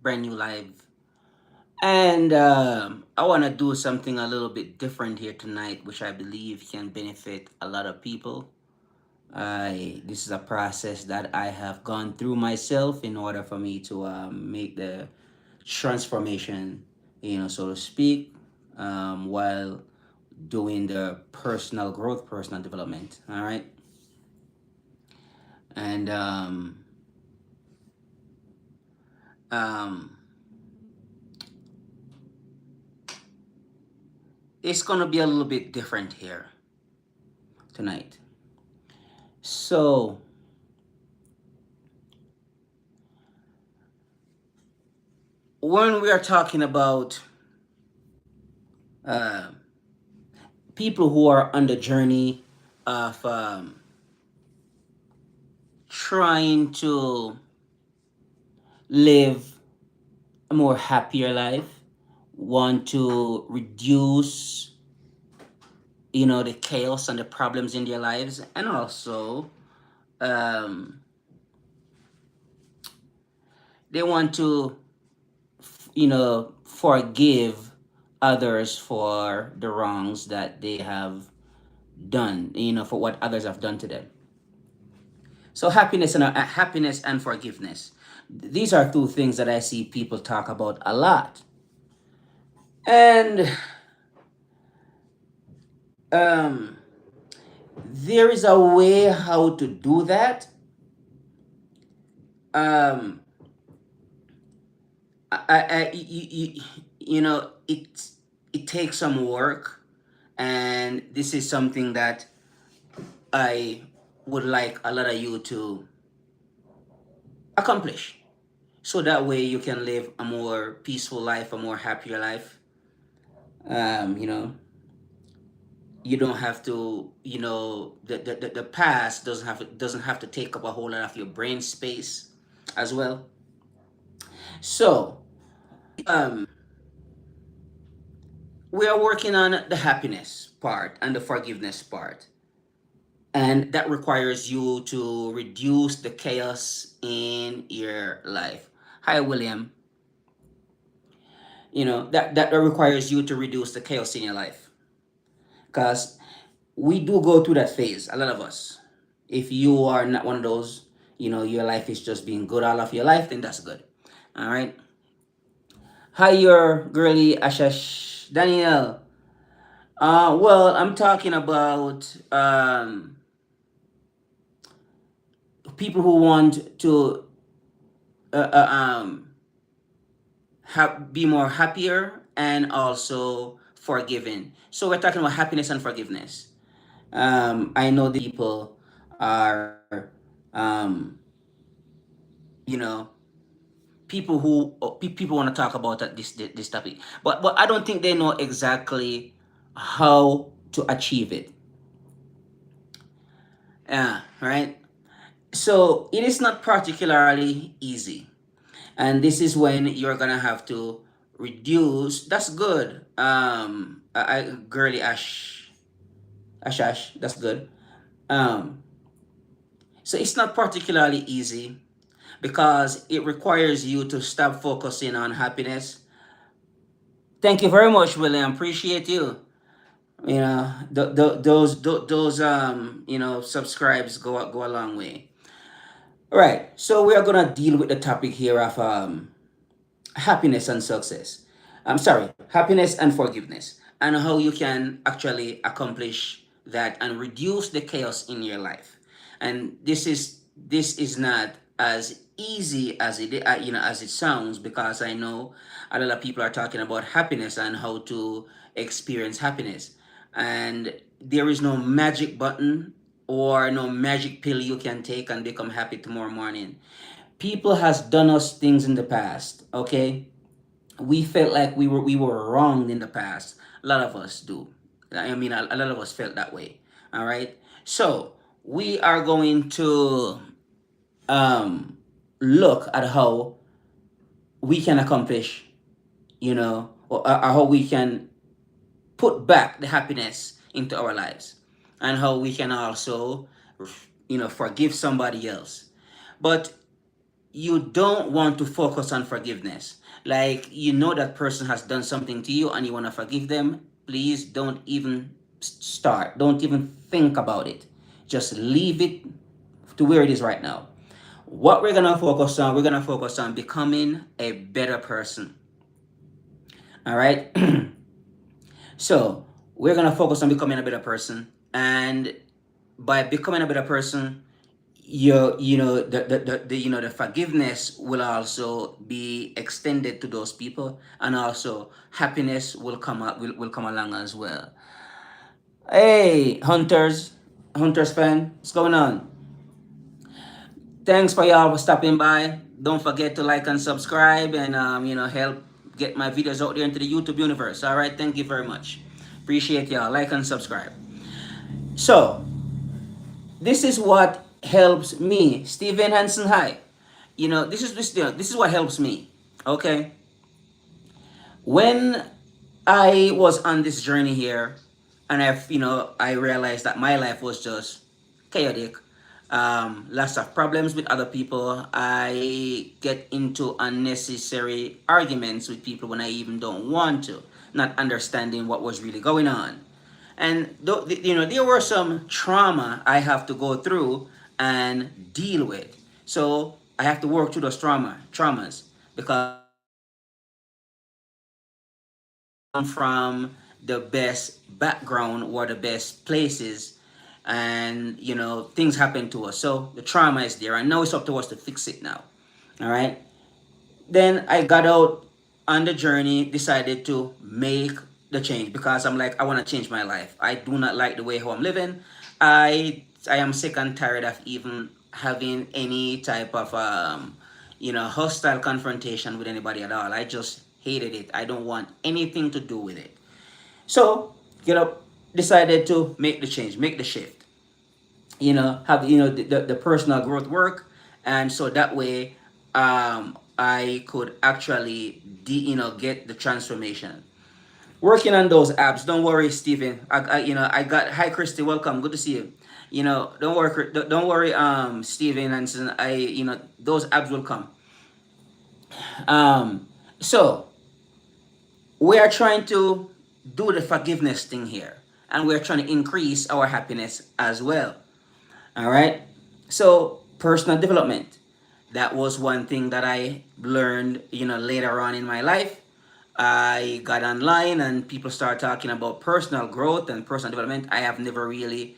brand new live. And I want to do something a little bit different here tonight, which I believe can benefit a lot of people. This is a process that I have gone through myself in order for me to make the transformation, so to speak, while doing the personal growth, personal development. All right. And um, it's going to be a little bit different here tonight. So, when we are talking about uh, people who are on the journey of trying to live a more happier life, want to reduce, the chaos and the problems in their lives, and also um, they want to, forgive others for the wrongs that they have done, for what others have done to them. So happiness and forgiveness. These are two things that I see people talk about a lot. And um, there is a way how to do that. Um, it takes some work, and this is something that I would like a lot of you to accomplish, so that way you can live a more peaceful life, a more happier life. Um, you know, you don't have to, the past doesn't have to take up a whole lot of your brain space as well. So um, we are working on the happiness part and the forgiveness part, and that requires you to reduce the chaos in your life. Hi, William. That requires you to reduce the chaos in your life, because we do go through that phase, a lot of us. If you are not one of those, your life is just being good all of your life, then that's good. All right. Hi, your girly Ashash Daniel. Well, I'm talking about people who want to uh, uh, um, be more happier and also forgiving. So we're talking about happiness and forgiveness. I know the people are, um, you know, people want to talk about this topic, but I don't think they know exactly how to achieve it. Yeah, right. So it is not particularly easy, and this is when you're gonna have to reduce. That's good. Girly Ashash, that's good. Um, so it's not particularly easy because it requires you to stop focusing on happiness. Thank you very much, William. Appreciate you. Those subscribes go a long way. All right. So we are gonna deal with the topic here of happiness and success. I'm sorry, happiness and forgiveness, and how you can actually accomplish that and reduce the chaos in your life. And this is not as easy as as it sounds, because I know a lot of people are talking about happiness and how to experience happiness, and there is no magic button or no magic pill you can take and become happy tomorrow morning. People has done us things in the past, okay? We felt like we were wronged in the past. A lot of us do. I mean, a lot of us felt that way. All right. So we are going to um, look at how we can accomplish, or how we can put back the happiness into our lives, and how we can also, forgive somebody else. But you don't want to focus on forgiveness. Like, you know that person has done something to you and you want to forgive them. Please don't even start. Don't even think about it. Just leave it to where it is right now. What we're gonna focus on becoming a better person. All right. So we're gonna focus on becoming a better person, and by becoming a better person, you know the you know the forgiveness will also be extended to those people, and also happiness will come up will come along as well. Hey, hunters fan, what's going on? Thanks for y'all for stopping by. Don't forget to like and subscribe, and help get my videos out there into the YouTube universe. All right, thank you very much. Appreciate y'all. Like and subscribe. So this is what helps me, Steven Hansen. Hi. This is what helps me. Okay, when I was on this journey here, and I realized that my life was just chaotic. Lots of problems with other people. I get into unnecessary arguments with people when I even don't want to, not understanding what was really going on. And there were some trauma I have to go through and deal with. So I have to work through those traumas, because come from the best background or the best places, and things happen to us, so the trauma is there, and now it's up to us to fix it now. All right. Then I got out on the journey, decided to make the change, because I'm like, I want to change my life. I do not like the way how I'm living. I am sick and tired of even having any type of hostile confrontation with anybody at all. I just hated it. I don't want anything to do with it. So, decided to make the change, make the shift. Have the personal growth work, and so that way, I could actually get the transformation. Working on those apps. Don't worry, Stephen. I got hi, Christy. Welcome. Good to see you. Don't worry, don't worry, Stephen Hansen. Those apps will come. So we are trying to do the forgiveness thing here, and we're trying to increase our happiness as well. All right. So personal development. That was one thing that I learned, later on in my life. I got online and people start talking about personal growth and personal development. I have never really,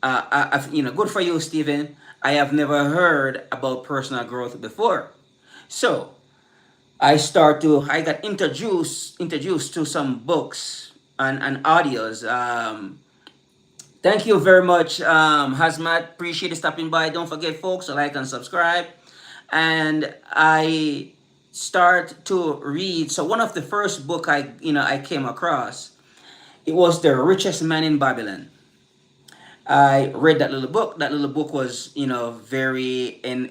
good for you, Stephen. I have never heard about personal growth before. So I got introduced to some books and audios. Thank you very much, Hazmat. Appreciate you stopping by. Don't forget, folks, to like and subscribe. And I start to read. So one of the first book I came across, it was The Richest Man in Babylon. I read that little book. That little book was, very and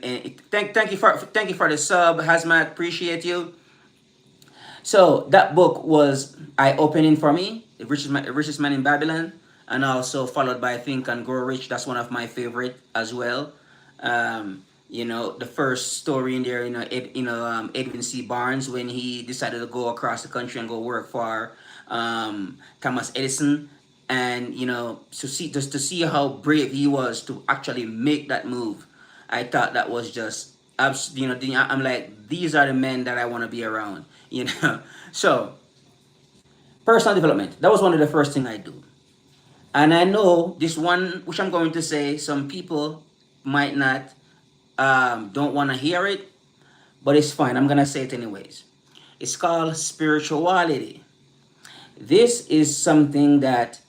thank you for the sub, Hazmat. Appreciate you. So that book was eye opening for me. The Richest Man in Babylon, and also followed by Think and Grow Rich. That's one of my favorite as well. The first story in there, Edwin C. Barnes, when he decided to go across the country and go work for Thomas Edison, and to see how brave he was to actually make that move. I thought that was just I'm like, these are the men that I want to be around. So personal development. That was one of the first thing I do. And I know this one, which I'm going to say, some people might not don't want to hear it, but it's fine. I'm gonna say it anyways. It's called spirituality. This is something that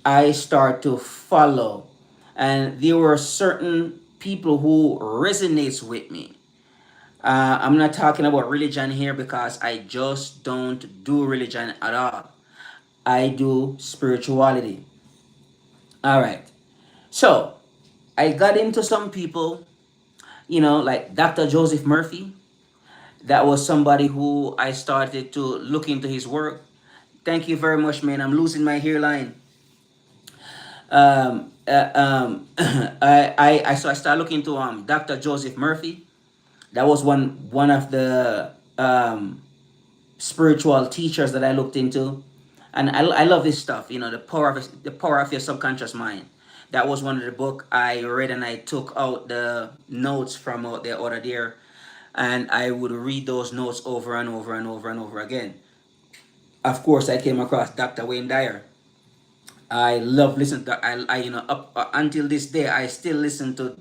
I start to follow, and there were certain people who resonates with me. I'm not talking about religion here, because I just don't do religion at all. I do spirituality. All right. So I got into some people, like Dr. Joseph Murphy. That was somebody who I started to look into his work. Thank you very much, man. I'm losing my hairline. So I started looking into Dr. Joseph Murphy. That was one of the spiritual teachers that I looked into, and I love this stuff. You know, the power of your subconscious mind. That was one of the book I read, and I took out the notes from out there order there, and I would read those notes over and over and over and over again. Of course, I came across Dr. Wayne Dyer. I love listening to I you know up until this day I still listen to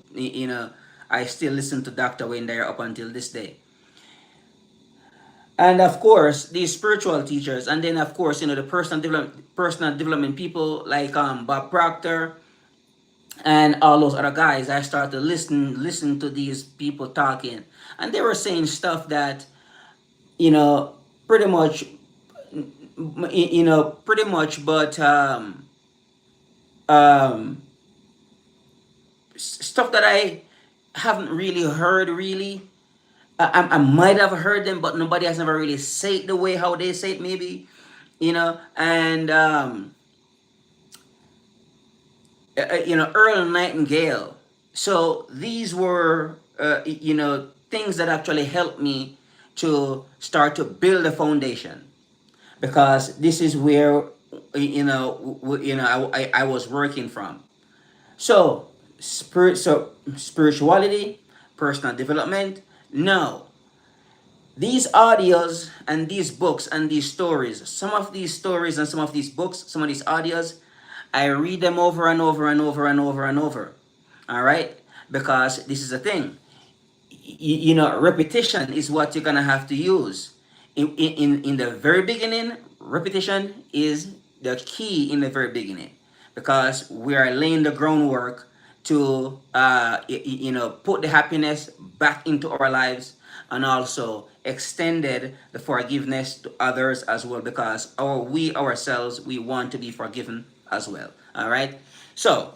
I still listen to Dr. Wayne Dyer up until this day. And of course these spiritual teachers, and then of course the personal development people like Bob Proctor and all those other guys. I started to listen to these people talking, and they were saying stuff that you know pretty much pretty much, but um stuff that I haven't really heard really. I might have heard them, but nobody has never really said it the way how they say it, maybe, and Earl Nightingale. So these were, things that actually helped me to start to build a foundation, because this is where, I was working from. So, spirituality, personal development. No, these audios and these books and these stories, some of these stories and some of these books, some of these audios, I read them over and over and over and over and over. All right, because this is a thing. Repetition is what you're gonna have to use. In the very beginning, repetition is the key in the very beginning, because we are laying the groundwork to put the happiness back into our lives, and also extended the forgiveness to others as well, because we ourselves, we want to be forgiven as well. All right, so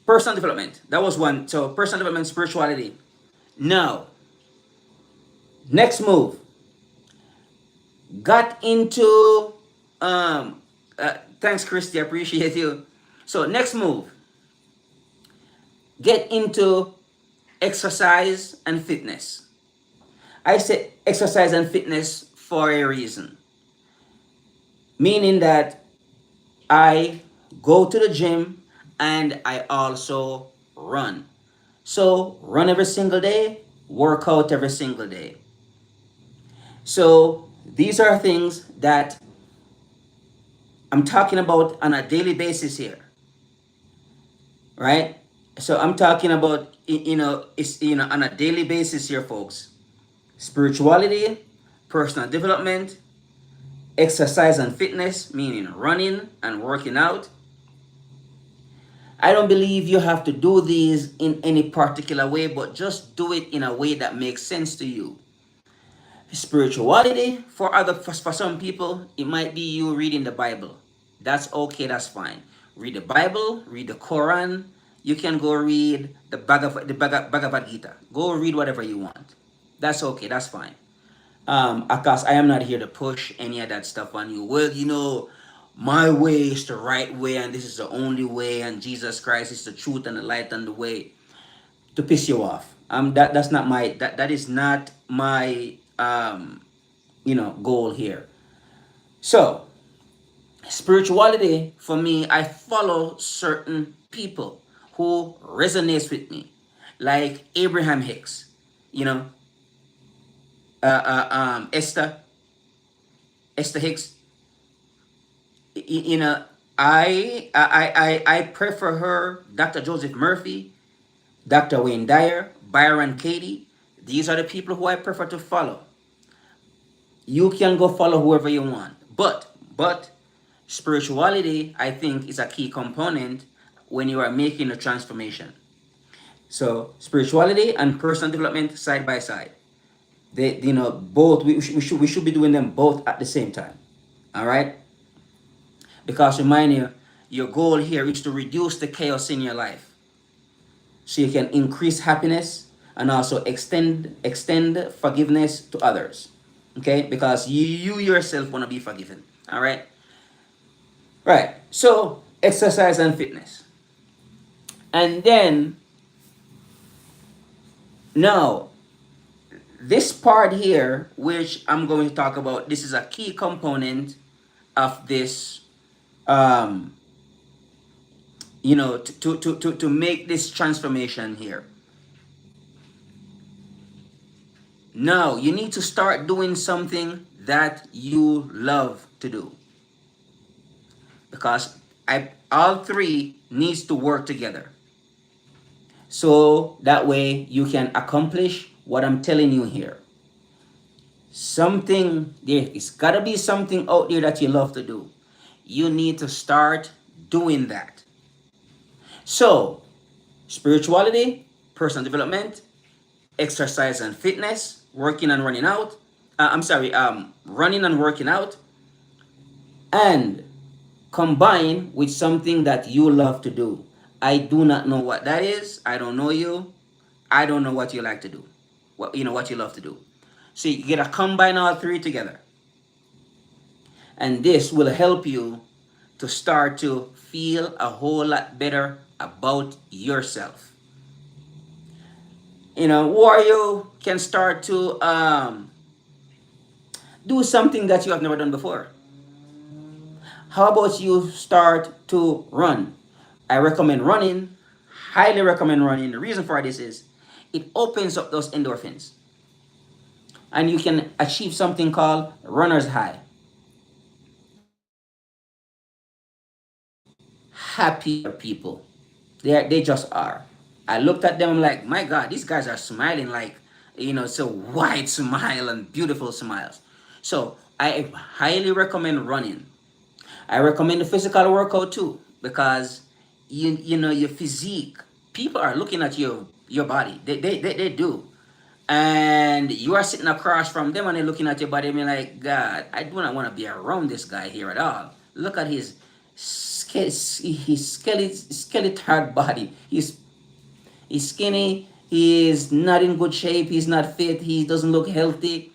personal development, that was one. So personal development, spirituality. Now, next move, got into thanks Christy, I appreciate you. So next move, get into exercise and fitness. I say exercise and fitness for a reason, meaning that I go to the gym and I also run. So run every single day, work out every single day. So these are things that I'm talking about on a daily basis here, right? So I'm talking about it's on a daily basis here, folks. Spirituality, personal development, exercise and fitness, meaning running and working out. I don't believe you have to do these in any particular way, but just do it in a way that makes sense to you. Spirituality, for some people, it might be you reading the Bible. That's okay, that's fine. Read the Bible, read the Quran. You can go read Bhagavad Gita. Go read whatever you want. That's okay, that's fine. Because I am not here to push any of that stuff on you. Well, my way is the right way, and this is the only way, and Jesus Christ is the truth and the light and the way, to piss you off. That's not my that is not my goal here. So spirituality for me, I follow certain people who resonates with me, like Abraham Hicks, you know, Esther Hicks. You know, I prefer her, Dr. Joseph Murphy, Dr. Wayne Dyer, Byron Katie. These are the people who I prefer to follow. You can go follow whoever you want, but spirituality, I think, is a key component when you are making a transformation. So spirituality and personal development side by side. They, both we should be doing them both at the same time. All right, because remind you, your goal here is to reduce the chaos in your life, so you can increase happiness and also extend forgiveness to others. Okay, because you yourself want to be forgiven. All right. Right. So exercise and fitness, and then Now, this part here, which I'm going to talk about, this is a key component of this, um, to make this transformation here. Now, you need to start doing something that you love to do, because all three needs to work together. So that way you can accomplish what I'm telling you here. Something there, it's got to be something out there that you love to do. You need to start doing that. So, spirituality, personal development, exercise and fitness, working and running out. Running and working out, and combine with something that you love to do. I do not know what that is. I don't know you. I don't know what you like to do. What you love to do. So you gotta combine all three together. And this will help you to start to feel a whole lot better about yourself. Or you can start to do something that you have never done before. How about you start to run? I recommend running, highly recommend running. The reason for this is it opens up those endorphins, and you can achieve something called runner's high. Happier people. They just are. I looked at them like, my God, these guys are smiling like, it's a wide smile and beautiful smiles. So I highly recommend running. I recommend the physical workout too, because your physique. People are looking at your body. They do. And you are sitting across from them and they're looking at your body and be like, God, I do not want to be around this guy here at all. Look at his skeletal body. He's skinny. He is not in good shape. He's not fit. He doesn't look healthy.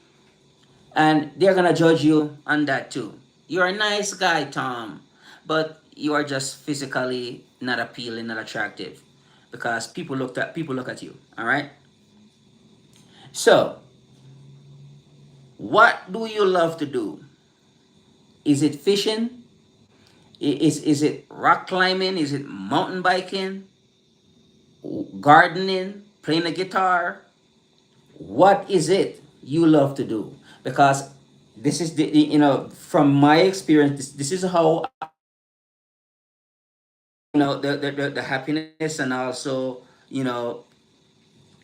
And they're gonna judge you on that too. You're a nice guy, Tom, but you are just physically not appealing, not attractive, because people look at you. All right. So, what do you love to do? Is it fishing? Is it rock climbing? Is it mountain biking? Gardening? Playing the guitar? What is it you love to do? Because this is from my experience, this is how the happiness, and also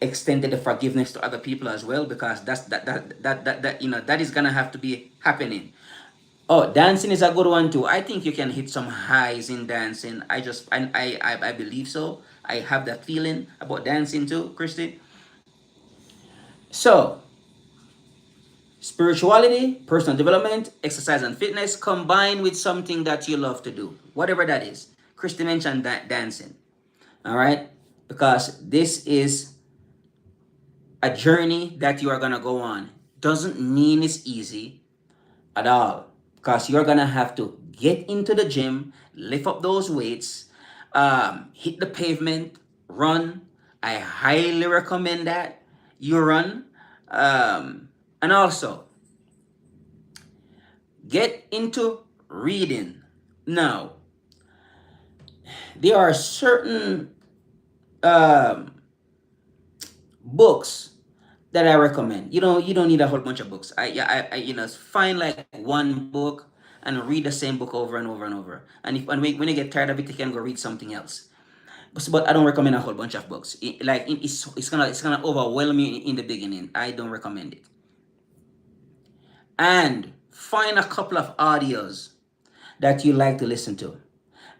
extended the forgiveness to other people as well, because that is gonna have to be happening. Oh, dancing is a good one too. I think you can hit some highs in dancing. I believe so. I have that feeling about dancing too, Christy. So, spirituality, personal development, exercise and fitness combined with something that you love to do, whatever that is. Christy mentioned that dancing. All right, because this is a journey that you are gonna go on. Doesn't mean it's easy at all, because you're gonna have to get into the gym, lift up those weights, hit the pavement, run. I highly recommend that you run, and also get into reading. Now, there are certain um, books that I recommend. You don't need a whole bunch of books. Find like one book and read the same book over and over and over. And when you get tired of it, you can go read something else. But I don't recommend a whole bunch of books. It's gonna overwhelm you in the beginning. I don't recommend it. And find a couple of audios that you like to listen to,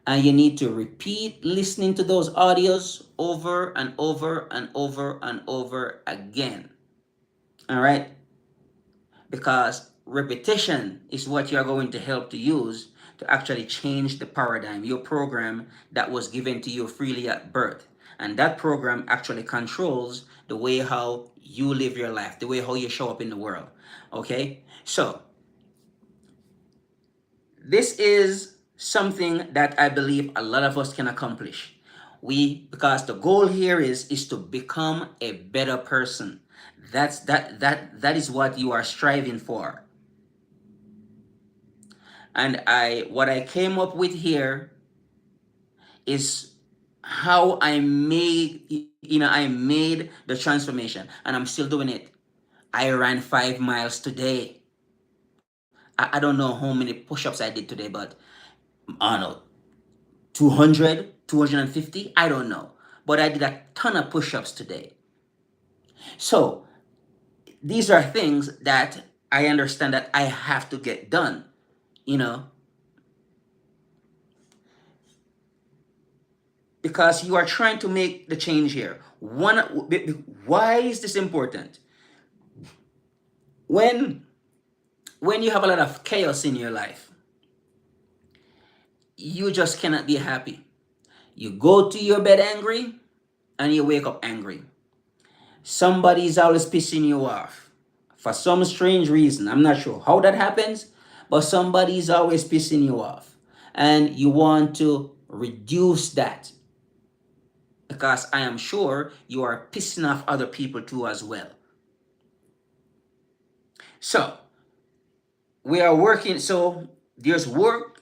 and you need to repeat listening to those audios over and over and over and over again. All right, because repetition is what you're going to help to use to actually change the paradigm, your program that was given to you freely at birth. And that program actually controls the way how you live your life, the way how you show up in the world. Okay, so this is something that I believe a lot of us can accomplish. Because the goal here is to become a better person. That is what you are striving for. And what I came up with here is how I made the transformation, and I'm still doing it. I ran 5 miles today. I don't know how many push-ups I did today, but I don't know, 200, 250, I don't know. But I did a ton of push-ups today. So these are things that I understand that I have to get done, you know, because you are trying to make the change here. Why is this important? When when you have a lot of chaos in your life, you just cannot be happy. You go to your bed angry and you wake up angry. Somebody is always pissing you off for some strange reason. I'm not sure how that happens, but somebody is always pissing you off. And you want to reduce that because I am sure you are pissing off other people too as well. So we are working. So there's work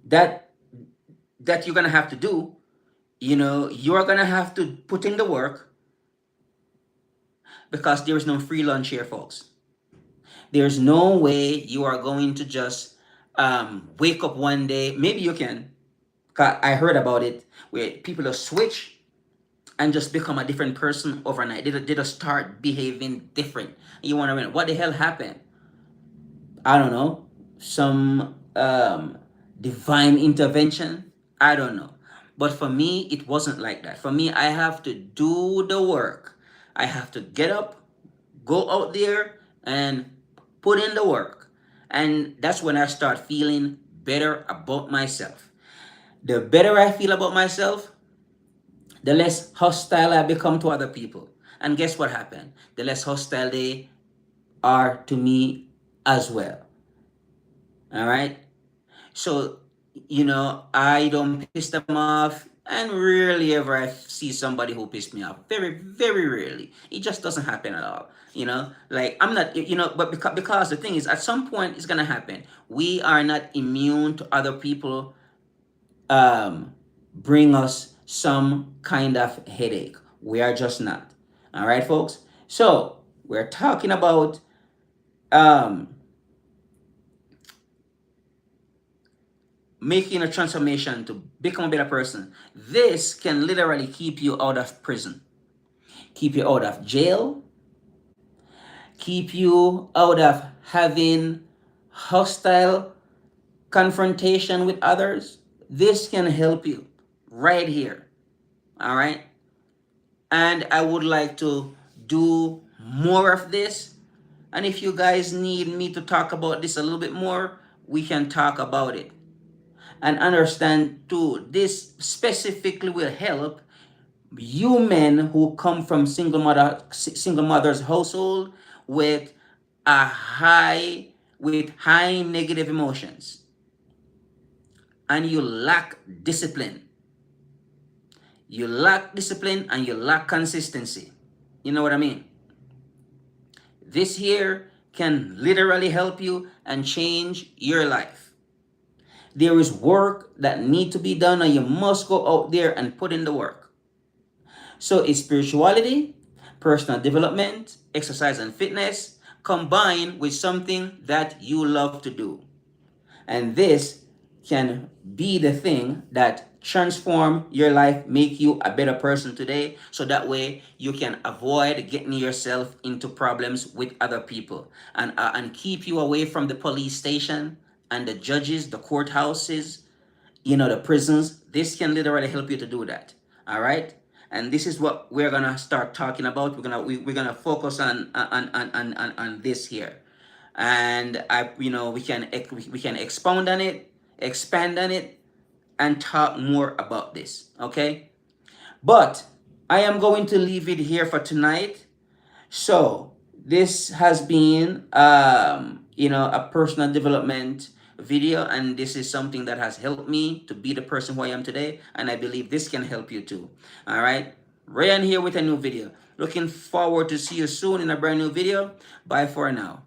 that you're gonna have to do. You're gonna have to put in the work because there is no free lunch here, folks. There's no way you are going to just wake up one day. Maybe you can. 'Cause I heard about it where people just switch and just become a different person overnight. They just start behaving different. You want to know what the hell happened? I don't know. Some divine intervention. I don't know. But for me, it wasn't like that. For me, I have to do the work. I have to get up, go out there, and put in the work. And that's when I start feeling better about myself. The better I feel about myself, the less hostile I become to other people. And guess what happened? The less hostile they are to me as well. All right? So, I don't piss them off, and rarely ever I see somebody who pissed me off. Very, very rarely. It just doesn't happen at all. Like I'm not, but because the thing is, at some point it's gonna happen. We are not immune to other people bring us some kind of headache. We are just not. All right, folks. So we're talking about um, making a transformation to become a better person. This can literally keep you out of prison, keep you out of jail, keep you out of having hostile confrontation with others. This can help you right here. All right. And I would like to do more of this. And if you guys need me to talk about this a little bit more, we can talk about it. And understand too, this specifically will help you men who come from single mother's household with high negative emotions, and you lack discipline. You lack discipline and you lack consistency. You know what I mean? This here can literally help you and change your life. There is work that need to be done, and you must go out there and put in the work. So it's spirituality, personal development, exercise and fitness combined with something that you love to do. And this can be the thing that transform your life, make you a better person today, so that way you can avoid getting yourself into problems with other people, and keep you away from the police station and the judges, the courthouses, the prisons. This can literally help you to do that. All right. And this is what we're gonna start talking about. We're gonna focus on this here, and we can expound on it, expand on it, and talk more about this. Okay. But I am going to leave it here for tonight. So this has been a personal development video, and this is something that has helped me to be the person who I am today, and I believe this can help you too. All right, Ryan here with a new video. Looking forward to see you soon in a brand new video. Bye for now.